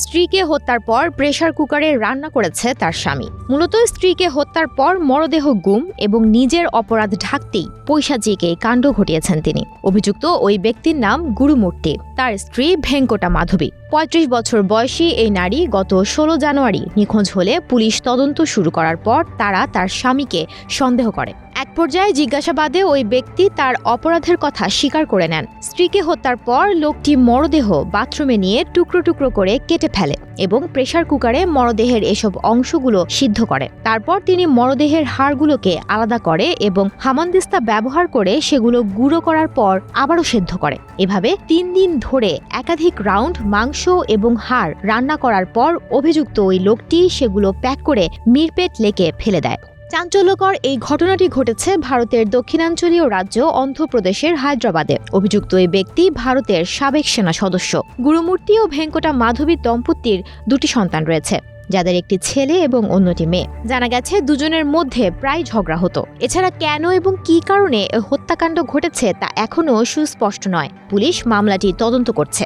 স্ত্রীকে হত্যার পর প্রেসার কুকারে রান্না করেছে তার স্বামী। মূলত স্ত্রীকে হত্যার পর মরদেহ গুম এবং নিজের অপরাধ ঢাকতেই পৈশাচিক এই কাণ্ড ঘটিয়েছেন তিনি। অভিযুক্ত ওই ব্যক্তির নাম গুরুমূর্তি, তার স্ত্রী ভেঙ্কটা মাধবী। ৩৫ বছর বয়সী এই নারী গত ১৬ জানুয়ারি নিখোঁজ হলে পুলিশ তদন্ত শুরু করার পর তারা তার স্বামীকে সন্দেহ করে। এক পর্যায়ে জিজ্ঞাসাবাদে ওই ব্যক্তি তার অপরাধের কথা স্বীকার করে নেন। স্ত্রীকে হত্যার পর লোকটি মরদেহ বাথরুমে নিয়ে টুকরো টুকরো করে কেটে ফেলে এবং প্রেসার কুকারে মরদেহের এসব অংশগুলো সিদ্ধ করে। তারপর তিনি মরদেহের হাড়গুলোকে আলাদা করে এবং হামানদিস্তা ব্যবহার করে সেগুলো গুঁড়ো করার পর আবারও সেদ্ধ করে। এভাবে ৩ দিন ধরে একাধিক রাউন্ড মাংস এবং হাড় রান্না করার পর অভিযুক্ত ওই লোকটি সেগুলো প্যাক করে মিরপেট লেকে ফেলে দেয়। চাঞ্চল্যকর এই ঘটনাটি ঘটেছে ভারতের দক্ষিণাঞ্চলীয় রাজ্য অন্ধ্রপ্রদেশের হায়দ্রাবাদে। অভিযুক্ত এই ব্যক্তি ভারতের সাবেক সেনা সদস্য। গুরুমূর্তি ও ভেঙ্কটা মাধবী দম্পতির 2টি সন্তান রয়েছে, যাদের একটি ছেলে এবং অন্যটি মেয়ে। জানা গেছে দুজনের মধ্যে প্রায় ঝগড়া হতো। এছাড়া কেন এবং কী কারণে হত্যাকাণ্ড ঘটেছে তা এখনও সুস্পষ্ট নয়। পুলিশ মামলাটি তদন্ত করছে।